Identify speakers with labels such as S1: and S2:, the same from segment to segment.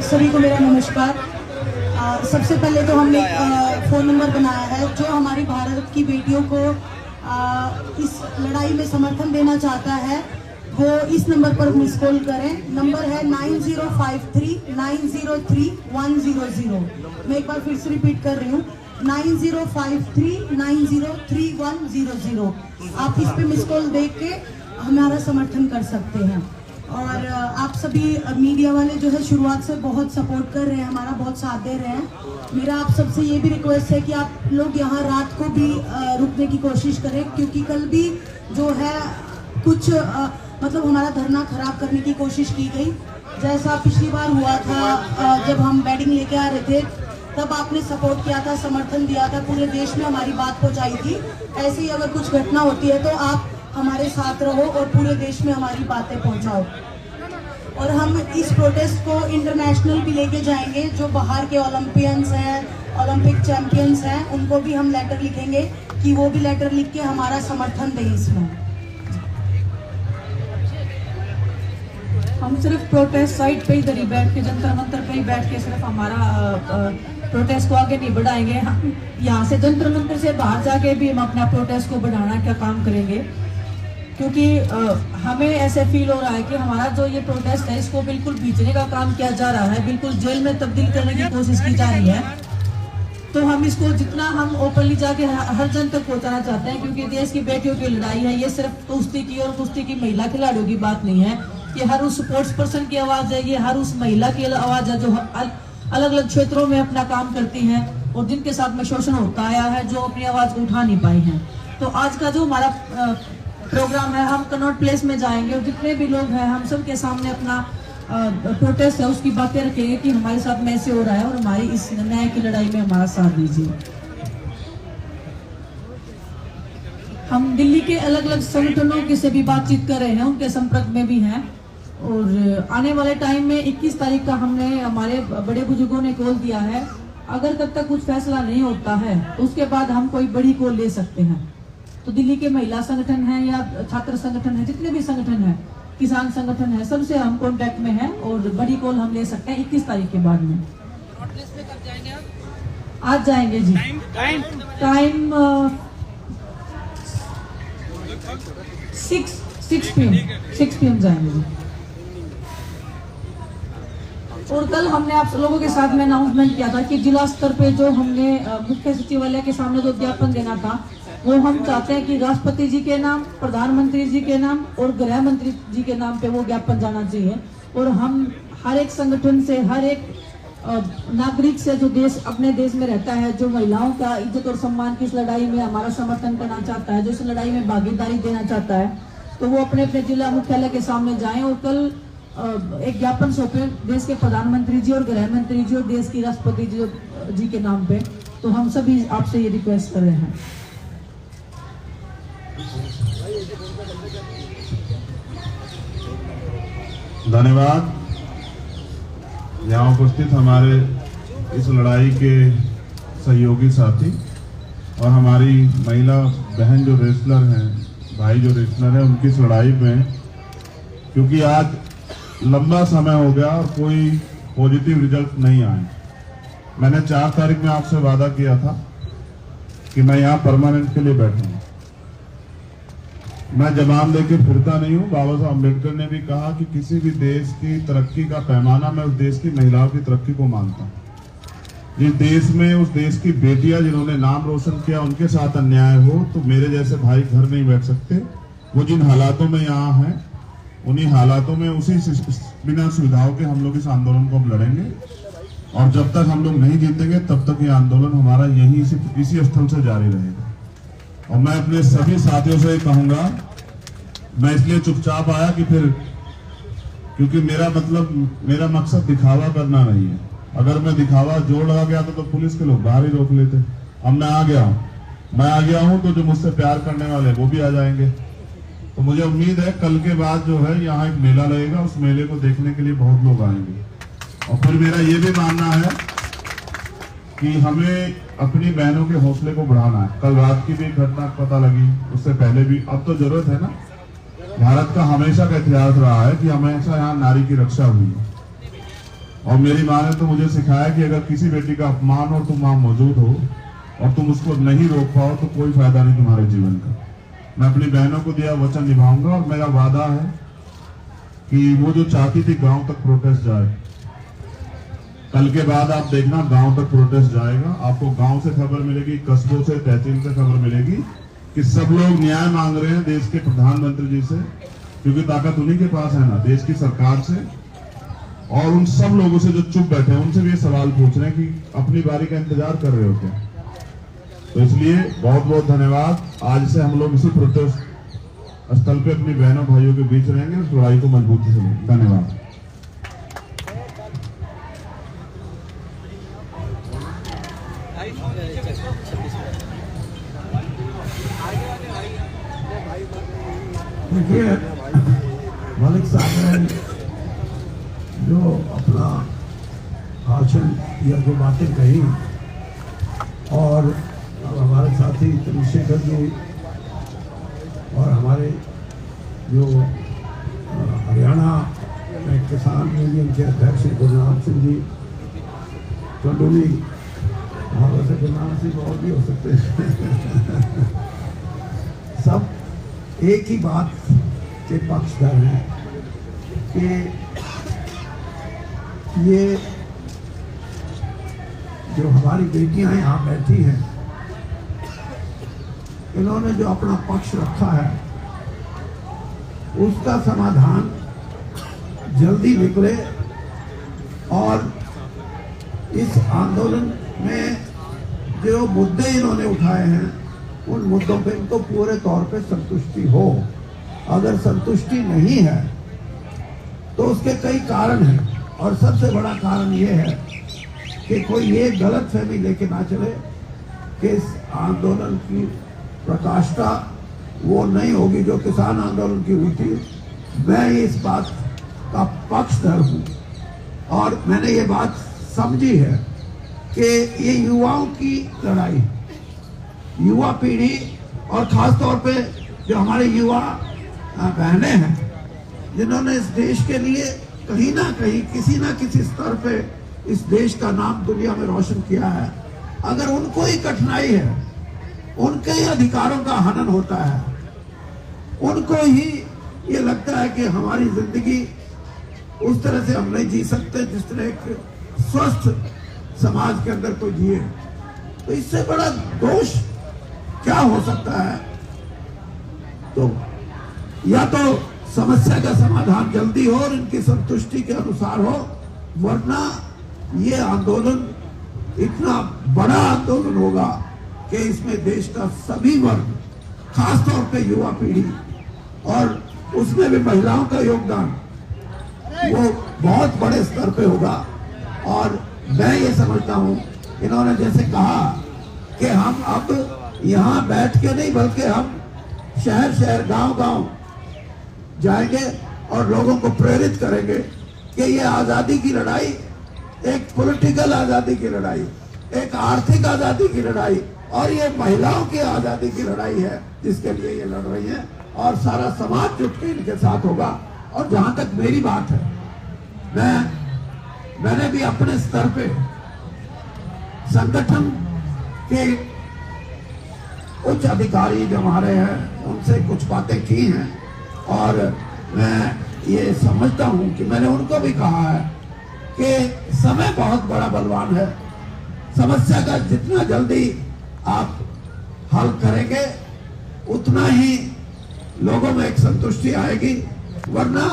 S1: सभी को मेरा नमस्कार। सबसे पहले तो हमने फ़ोन नंबर बनाया है। जो हमारी भारत की बेटियों को इस लड़ाई में समर्थन देना चाहता है वो इस नंबर पर मिस कॉल करें। नंबर है 9053903100। मैं एक बार फिर से रिपीट कर रही हूँ, 9053903100। आप इस पे मिस कॉल देख के हमारा समर्थन कर सकते हैं। और आप सभी मीडिया वाले जो है शुरुआत से बहुत सपोर्ट कर रहे हैं, हमारा बहुत साथ दे रहे हैं। मेरा आप सबसे ये भी रिक्वेस्ट है कि आप लोग यहाँ रात को भी रुकने की कोशिश करें, क्योंकि कल भी जो है कुछ मतलब हमारा धरना खराब करने की कोशिश की गई। जैसा पिछली बार हुआ था जब हम बैटिंग लेके आ रहे थे, तब आपने सपोर्ट किया था, समर्थन दिया था, पूरे देश में हमारी बात पहुँचाई थी। ऐसे ही अगर कुछ घटना होती है तो आप हमारे साथ रहो और पूरे देश में हमारी बातें पहुंचाओ। और हम इस प्रोटेस्ट को इंटरनेशनल भी लेके जाएंगे। जो बाहर के ओलंपियंस हैं, ओलंपिक चैंपियंस हैं, उनको भी हम लेटर लिखेंगे कि वो भी लेटर लिख के हमारा समर्थन दें इसमें।
S2: हम सिर्फ प्रोटेस्ट साइट पे इधर ही बैठ के, जंतर मंतर पे ही बैठ के सिर्फ हमारा प्रोटेस्ट को आगे नहीं बढ़ाएंगे। यहाँ से जंतर मंतर से बाहर जाके भी हम अपना प्रोटेस्ट को बढ़ाना का काम करेंगे, क्योंकि हमें ऐसे फील हो रहा है कि हमारा जो ये प्रोटेस्ट है इसको बिल्कुल बीचने का काम किया जा रहा है, बिल्कुल जेल में तब्दील करने की कोशिश की जा रही है। तो हम इसको जितना हम ओपनली जाके हर जन तक पहुंचाना चाहते हैं, क्योंकि देश की बेटियों की लड़ाई है। ये सिर्फ कुश्ती की और कुश्ती की महिला खिलाड़ियों की बात नहीं है, ये हर उस स्पोर्ट्स पर्सन की आवाज़ है, ये हर उस महिला की आवाज़ है जो अलग अलग क्षेत्रों में अपना काम करती हैं और जिनके साथ में शोषण होता आया है, जो अपनी आवाज़ को उठा नहीं पाई हैं। तो आज का जो हमारा प्रोग्राम है, हम कनॉट प्लेस में जाएंगे और जितने भी लोग हैं हम सब के सामने अपना प्रोटेस्ट है उसकी बातें रखेंगे कि हमारे साथ में ऐसे हो रहा है और हमारी इस न्याय की लड़ाई में हमारा साथ दीजिए। हम दिल्ली के अलग अलग संगठनों के से भी बातचीत कर रहे हैं, उनके संपर्क में भी हैं। और आने वाले टाइम में 21 तारीख का हमने हमारे बड़े बुजुर्गों ने कॉल दिया है। अगर तब तक कुछ फैसला नहीं होता है तो उसके बाद हम कोई बड़ी कॉल ले सकते हैं। तो दिल्ली के महिला संगठन है या छात्र संगठन है, जितने भी संगठन है, किसान संगठन है, सबसे हम कांटेक्ट में हैं और बड़ी कॉल हम ले सकते हैं 21 तारीख के बाद में। आज जाएंगे जी। टाइम 6 PM जाएंगे जी। और कल हमने आप लोगों के साथ में अनाउंसमेंट किया था कि जिला स्तर पे जो हमने मुख्य सचिवालय के सामने जो ज्ञापन देना था, वो हम चाहते हैं कि राष्ट्रपति जी के नाम, प्रधानमंत्री जी के नाम और गृह मंत्री जी के नाम पे वो ज्ञापन जाना चाहिए। और हम हर एक संगठन से, हर एक नागरिक से जो देश अपने देश में रहता है, जो महिलाओं का इज्जत और सम्मान की इस लड़ाई में हमारा समर्थन करना चाहता है, जो इस लड़ाई में भागीदारी देना चाहता है, तो वो अपने अपने जिला मुख्यालय के सामने जाएं और कल एक ज्ञापन सौंपे देश के प्रधानमंत्री जी और गृह मंत्री जी और देश की राष्ट्रपति जी के नाम पे। तो हम सभी आपसे ये रिक्वेस्ट कर रहे हैं।
S3: धन्यवाद। यहाँ उपस्थित हमारे इस लड़ाई के सहयोगी साथी और हमारी महिला बहन जो रेसलर हैं, भाई जो रेसलर हैं, उनकी इस लड़ाई में, क्योंकि आज लंबा समय हो गया और कोई पॉजिटिव रिजल्ट नहीं आए। मैंने 4 तारीख में आपसे वादा किया था कि मैं यहाँ परमानेंट के लिए बैठूंगा। मैं जबान देके फिरता नहीं हूँ। बाबा साहब अम्बेडकर ने भी कहा कि किसी भी देश की तरक्की का पैमाना मैं उस देश की महिलाओं की तरक्की को मानता हूँ। जिस देश में उस देश की बेटियां जिन्होंने नाम रोशन किया उनके साथ अन्याय हो तो मेरे जैसे भाई घर नहीं बैठ सकते। वो जिन हालातों में यहाँ हैं, उन्हीं हालातों में उसी बिना सुविधाओं के हम लोग इस आंदोलन को हम लड़ेंगे। और जब तक हम लोग नहीं जीतेंगे तब तक ये आंदोलन हमारा यही इसी स्थल से जारी रहेगा। और मैं अपने सभी साथियों से कहूंगा, मैं इसलिए चुपचाप आया कि फिर, क्योंकि मेरा मकसद दिखावा करना नहीं है। अगर मैं दिखावा जोड़ लगा गया तो पुलिस के लोग बाहर ही रोक लेते। अब मैं आ गया हूं तो जो मुझसे प्यार करने वाले वो भी आ जाएंगे। तो मुझे उम्मीद है कल के बाद जो है यहाँ एक मेला लगेगा, उस मेले को देखने के लिए बहुत लोग आएंगे। और फिर मेरा ये भी मानना है कि हमें अपनी बहनों के हौसले को बढ़ाना है। कल रात की भी घटना पता लगी, उससे पहले भी। अब तो जरूरत है ना, भारत का हमेशा का इतिहास रहा है कि हमेशा यहाँ नारी की रक्षा हुई है। और मेरी माँ ने तो मुझे सिखाया कि अगर किसी बेटी का अपमान और तुम वहां मौजूद हो और तुम उसको नहीं रोक पाओ तो कोई फायदा नहीं तुम्हारे जीवन का। मैं अपनी बहनों को दिया वचन निभाऊंगा और मेरा वादा है कि वो जो चाहती थी गांव तक प्रोटेस्ट जाए, कल के बाद आप देखना गांव तक प्रोटेस्ट जाएगा। आपको गांव से खबर मिलेगी, कस्बों से, तहसील से खबर मिलेगी कि सब लोग न्याय मांग रहे हैं देश के प्रधानमंत्री जी से, क्योंकि ताकत उन्हीं के पास है ना, देश की सरकार से। और उन सब लोगों से जो चुप बैठे हैं उनसे भी ये सवाल पूछ रहे हैं कि अपनी बारी का इंतजार कर रहे हो क्या। तो इसलिए बहुत बहुत धन्यवाद। आज से हम लोग इसी प्रोटेस्ट स्थल पे अपनी बहनों भाइयों के बीच रहेंगे, उस लड़ाई को मजबूती से लेंगे। धन्यवाद।
S4: देखिए, मलिक साहब ने जो अपना भाषण या जो बातें कही, और हमारे साथी चंद्रशेखर जी और हमारे जो हरियाणा में किसान यूनियन के अध्यक्ष गुरनाम सिंह जी टंडोली, वहाँ वैसे गुरनाम सिंह और भी हो सकते हैं सब एक ही बात के पक्षधर हैं कि ये जो हमारी बेटियां यहाँ बैठी हैं, इन्होंने जो अपना पक्ष रखा है उसका समाधान जल्दी निकले और इस आंदोलन में जो मुद्दे इन्होंने उठाए हैं उन मुद्दों पे इनको पूरे तौर पे संतुष्टि हो। अगर संतुष्टि नहीं है तो उसके कई कारण हैं, और सबसे बड़ा कारण ये है कि कोई ये गलत फहमी लेके ना चले कि इस आंदोलन की प्रकाष्ठा वो नहीं होगी जो किसान आंदोलन की हुई थी। मैं इस बात का पक्षधर हूँ और मैंने ये बात समझी है कि ये युवाओं की लड़ाई, युवा पीढ़ी और खास तौर पे जो हमारे युवा बहनें हैं जिन्होंने इस देश के लिए कहीं ना कहीं किसी ना किसी स्तर पे इस देश का नाम दुनिया में रोशन किया है, अगर उनको ही कठिनाई है, उनके ही अधिकारों का हनन होता है, उनको ही ये लगता है कि हमारी जिंदगी उस तरह से हम नहीं जी सकते जिस तरह एक स्वस्थ समाज के अंदर कोई जिए, तो इससे बड़ा दोष क्या हो सकता है। तो या तो समस्या का समाधान जल्दी हो और इनकी संतुष्टि के अनुसार हो, वरना ये आंदोलन इतना बड़ा आंदोलन होगा कि इसमें देश का सभी वर्ग, खासतौर पे युवा पीढ़ी और उसमें भी महिलाओं का योगदान वो बहुत बड़े स्तर पे होगा। और मैं ये समझता हूँ, इन्होंने जैसे कहा कि हम अब यहाँ बैठ के नहीं बल्कि हम शहर शहर गांव-गांव जाएंगे और लोगों को प्रेरित करेंगे कि ये आजादी की लड़ाई एक पॉलिटिकल आजादी की लड़ाई, एक आर्थिक आजादी की लड़ाई और ये महिलाओं की आजादी की लड़ाई है जिसके लिए ये लड़ रही है, और सारा समाज जुट के इनके साथ होगा। और जहां तक मेरी बात है, मैंने भी अपने स्तर पे संगठन के उच्च अधिकारी जो हमारे हैं उनसे कुछ बातें की हैं, और मैं ये समझता हूं कि मैंने उनको भी कहा है कि समय बहुत बड़ा बलवान है, समस्या का जितना जल्दी आप हल करेंगे उतना ही लोगों में एक संतुष्टि आएगी, वरना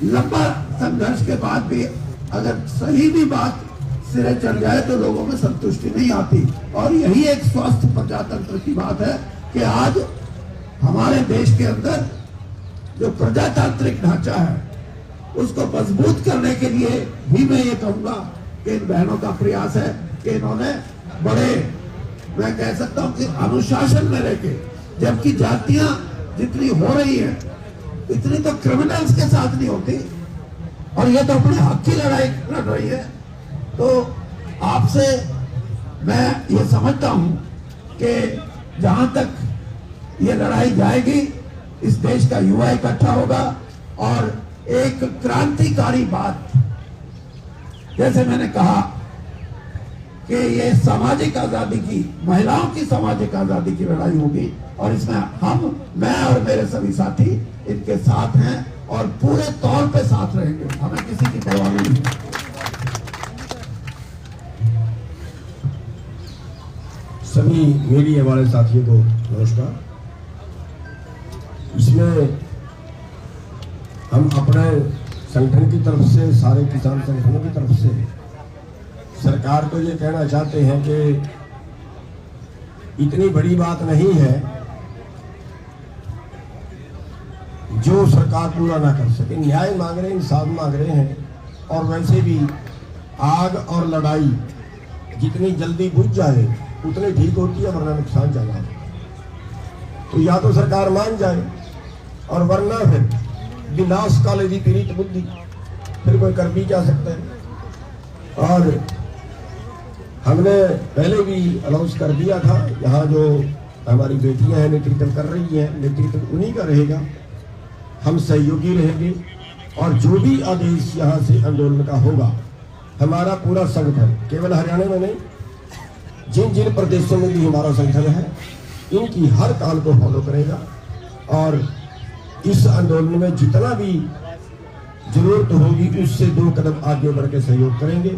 S4: लंबा संघर्ष के बाद भी अगर सही भी बात सिरे चढ़ जाए तो लोगों में संतुष्टि नहीं आती। और यही एक स्वस्थ प्रजातंत्र की बात है कि आज हमारे देश के अंदर जो प्रजातांत्रिक ढांचा है उसको मजबूत करने के लिए भी मैं ये कहूंगा कि इन बहनों का प्रयास है कि इन्होंने बड़े, मैं कह सकता हूं कि अनुशासन में रहकर, जबकि जातियां जितनी हो रही है इतनी तो क्रिमिनल्स के साथ नहीं होती, और ये तो अपने हक की लड़ाई लड़ रही है। तो आपसे मैं ये समझता हूं कि जहां तक ये लड़ाई जाएगी इस देश का युवा इकट्ठा होगा और एक क्रांतिकारी बात जैसे मैंने कहा कि ये सामाजिक आजादी की, महिलाओं की सामाजिक आजादी की लड़ाई होगी और इसमें मैं और मेरे सभी साथी इनके साथ हैं और पूरे तौर पे साथ रहेंगे, हमें किसी की परवाह नहीं है।
S5: सभी मीडिया वाले साथियों को नमस्कार। इसमें हम अपने संगठन की तरफ से, सारे किसान संगठनों की तरफ से सरकार को ये कहना चाहते हैं कि इतनी बड़ी बात नहीं है जो सरकार पूरा ना कर सके। न्याय मांग रहे हैं, इंसाफ मांग रहे हैं, और वैसे भी आग और लड़ाई जितनी जल्दी बुझ जाए उतनी ठीक होती है, वरना नुकसान ज्यादा है। तो या तो सरकार मान जाए और वरना फिर विनाश काले विपरीत बुद्धि, फिर कोई कर भी जा सकता है। और हमने पहले भी अनाउंस कर दिया था, यहाँ जो हमारी बेटियां हैं नेतृत्व कर रही हैं, नेतृत्व उन्हीं का रहेगा, हम सहयोगी रहेंगे और जो भी आदेश यहाँ से आंदोलन का होगा, हमारा पूरा संगठन केवल हरियाणा में नहीं, जिन जिन प्रदेशों में भी हमारा संगठन है, इनकी हर काम को फॉलो करेगा और इस आंदोलन में जितना भी जरूरत होगी उससे 2 कदम आगे बढ़ के सहयोग करेंगे।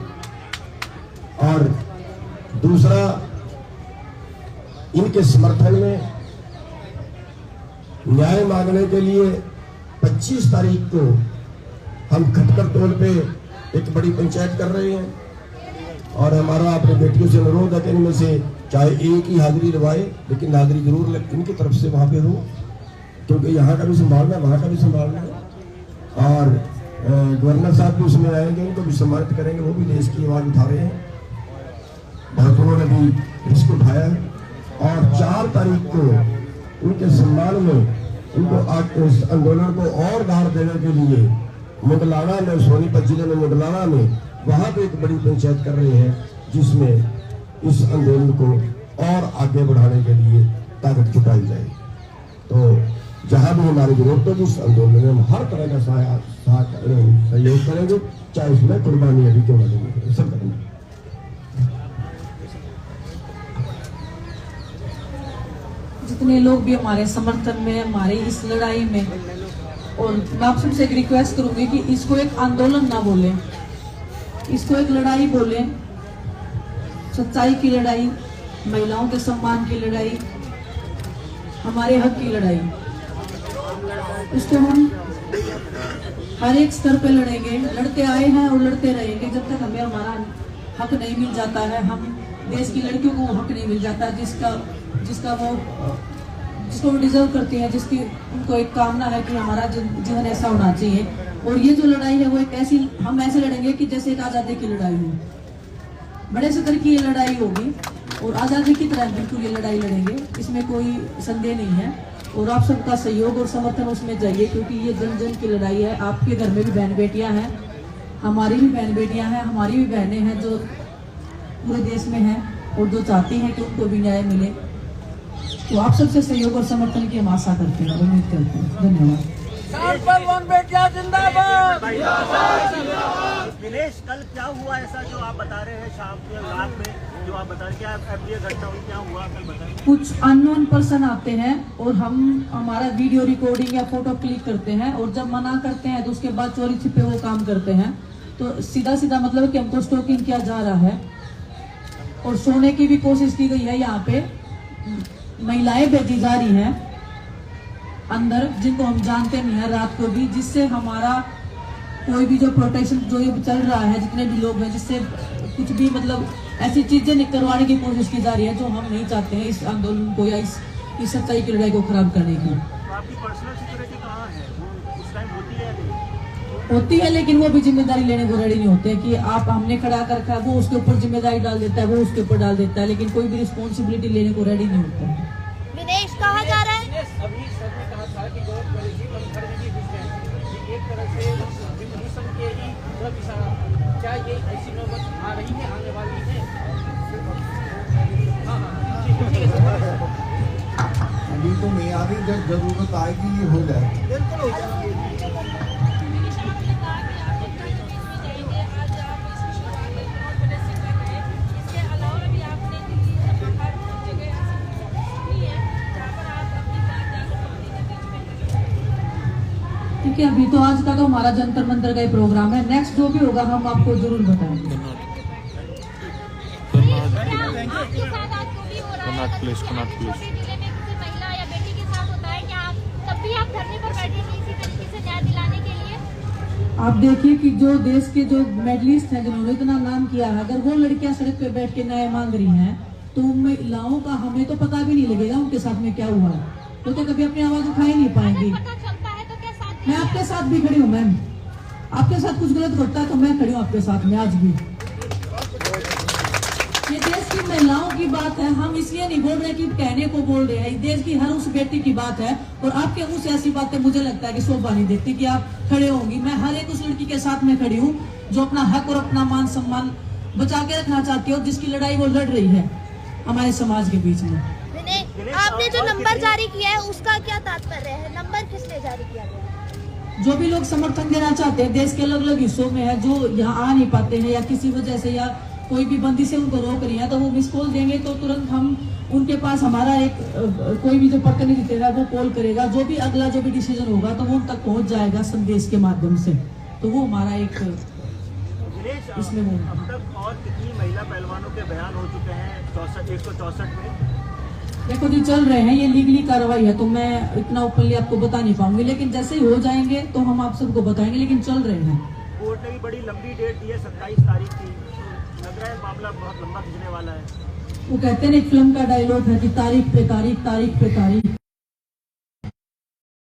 S5: और दूसरा, इनके समर्थन में न्याय मांगने के लिए 25 तारीख को हम खटकर तौर पे एक बड़ी पंचायत कर रहे हैं और हमारा अपने बेटियों से अनुरोध है कि इनमें से चाहे एक ही हाजिरी लगवाए, लेकिन हाजिरी जरूर इनकी तरफ से वहां पे हो, क्योंकि यहाँ का भी संभालना है, वहां का भी संभालना है। और गवर्नर साहब भी उसमें आएंगे, उनको भी सम्मानित करेंगे, वो भी देश की आवाज उठा रहे हैं, बहुत उन्होंने भी इसको उठाया है। और 4 तारीख को उनके सम्मान में उनको इस आंदोलन को और धार देने के लिए मुंडलाना में, सोनीपत जिले में मुंडलाना में वहां पे एक बड़ी पंचायत कर रहे हैं, जिसमें इस आंदोलन को और आगे बढ़ाने के लिए ताकत जुटाई जाए। तो जहां भी हमारी जरूरत होगी इस आंदोलन में हम हर तरह का सहयोग करेंगे, चाहे उसमें कुर्बानी अभी क्यों ना देंगे, सब करेंगे।
S2: जितने लोग भी हमारे समर्थन में, हमारे इस लड़ाई में, और मैं आप सबसे एक रिक्वेस्ट करूंगी कि इसको एक आंदोलन ना बोलें, इसको एक लड़ाई बोलें, सच्चाई की लड़ाई, महिलाओं के सम्मान की लड़ाई, हमारे हक की लड़ाई। इसको हम हर एक स्तर पे लड़ेंगे, लड़ते आए हैं और लड़ते रहेंगे जब तक हमें हमारा हक नहीं मिल जाता है। हम देश की लड़कियों को वो हक नहीं मिल जाता जिसको वो डिजर्व करती हैं, जिसकी उनको एक कामना है कि हमारा जीवन ऐसा होना चाहिए। और ये जो लड़ाई है वो एक ऐसी, हम ऐसे लड़ेंगे कि जैसे एक आज़ादी की लड़ाई हो, बड़े स्तर की ये लड़ाई होगी और आज़ादी की तरह बिल्कुल ये लड़ाई लड़ेंगे, इसमें कोई संदेह नहीं है। और आप सबका सहयोग और समर्थन उसमें चाहिए, क्योंकि ये जन जन की लड़ाई है। आपके घर में भी बहन बेटियां हैं, हमारी भी बहन बेटियां हैं, हमारी भी बहनें हैं जो पूरे देश में हैं और जो चाहती हैं कि उनको भी न्याय मिले। तो आप सबसे सहयोग और समर्थन की हम आशा करते हैं, उम्मीद करते हैं। धन्यवाद।
S6: दिनेश, कल क्या हुआ ऐसा जो आप बता रहे हैं, शाम के रात में जो आप बता रहे हैं, क्या अप्रिय घटना हुई, क्या हुआ कल बताइए।
S2: कुछ अननोन पर्सन आते हैं और हमारा वीडियो रिकॉर्डिंग या फोटो क्लिक करते हैं, और जब मना करते हैं तो उसके बाद चोरी छिपे वो काम करते हैं। तो सीधा सीधा मतलब कि हमको स्टॉकिंग किया जा रहा है और सोने की भी कोशिश की गई है। यहाँ पे महिलाएं भेजी जा रही हैं अंदर, जिनको हम जानते नहीं है, रात को भी, जिससे हमारा कोई भी जो प्रोटेक्शन जो ये चल रहा है, जितने भी लोग हैं, जिससे कुछ भी मतलब ऐसी चीजें निकलवाने की कोशिश की जा रही है जो हम नहीं चाहते हैं इस आंदोलन को या इस सच्चाई की लड़ाई को खराब करने की।
S6: तो आपकी पर्सनल सिक्योरिटी कहाँ है, वो उस टाइम होती है या नहीं?
S2: होती है, लेकिन वो भी जिम्मेदारी लेने को रेडी नहीं होते कि आप हमने खड़ा कर रखा है, वो उसके ऊपर जिम्मेदारी डाल देता है, वो उसके ऊपर डाल देता है, लेकिन कोई भी रिस्पॉन्सिबिलिटी लेने को रेडी नहीं होता है।
S7: विदेश कहाँ जा रहा है?
S8: अभी सर ने कहा था कि गौरव करेगी, हम खड़े भी दिख रहे हैं कि एक तरह से विभूषण के ही तरफ इशारा, क्या ये ऐसी नौबत आ रही है, आने वाली है?
S4: अभी तो नहीं आ रही, जब जरूरत आएगी ये हो जाएगी।
S8: बिल्कुल हो जाएगी।
S2: देखिए अभी तो आज का तो हमारा जंतर मंतर का ही प्रोग्राम है, नेक्स्ट जो भी होगा हम आपको जरूर बताएंगे।
S7: आपके साथ आपको भी हो रहा है, कभी छोटे जिले में किसी महिला या बेटी के साथ होता है क्या, तब भी आप धरने पर बैठे नहीं इसी तरीके से न्याय दिलाने के लिए?
S2: आप देखिए कि जो देश के जो मेडलिस्ट हैं जिन्होंने इतना नाम किया है, अगर वो लड़कियां सड़क पे बैठ के न्याय मांग रही हैं तो महिलाओं का हमें तो पता भी नहीं लगेगा उनके साथ में क्या हुआ है, तो कभी अपनी आवाज उठा ही नहीं पाएंगी।
S7: पता चलता है तो क्या साथ
S2: मैं आपके साथ भी खड़ी हूँ मैम, आपके साथ कुछ गलत होता है तो मैं खड़ी हूँ आपके साथ में आज भी। ये देश की महिलाओं की बात है, हम इसलिए नहीं बोल रहे कि कहने को बोल रहे हैं, देश की हर उस बेटी की बात है। और आपके मुंह से ऐसी बातें मुझे लगता है कि शोभा नहीं देती कि आप खड़े होंगी। मैं हर एक उस लड़की के साथ में खड़ी हूँ जो अपना हक और अपना मान सम्मान बचा के रखना चाहती है और जिसकी लड़ाई वो लड़ रही है हमारे समाज के बीच में।
S7: विनय, आपने जो नंबर जारी किया है उसका क्या तात्पर्य है? नंबर किसने जारी किया है?
S2: जो भी लोग समर्थन देना चाहते हैं, देश के अलग अलग हिस्सों में है, जो यहाँ आ नहीं पाते हैं या किसी वजह से या कोई भी बंदी से उनको रोक रही है, तो वो मिस कॉल देंगे तो तुरंत हम उनके पास हमारा एक कोई भी जो प्रतिनिधि तेरा वो कॉल करेगा, जो भी अगला जो भी डिसीजन होगा तो वो उन तक पहुंच जाएगा संदेश के माध्यम से। तो वो हमारा एक इसमें वो
S6: अब तक और कितनी महिला पहलवानों के बयान हो चुके हैं 164 में?
S2: देखो जी चल रहे हैं, ये लीगली कार्रवाई है तो मैं इतना ओपनली आपको बता नहीं पाऊंगी, लेकिन जैसे ही हो जाएंगे तो हम आप सबको बताएंगे, लेकिन चल रहे हैं।
S6: कोर्ट ने भी बड़ी लंबी डेट दी है 27 तारीख की, लग रहा है मामला बहुत लंबा खिंचने वाला है।
S2: वो कहते हैं ना एक फिल्म का डायलॉग है कि तारीख पे तारीख, तारीख पे तारीख,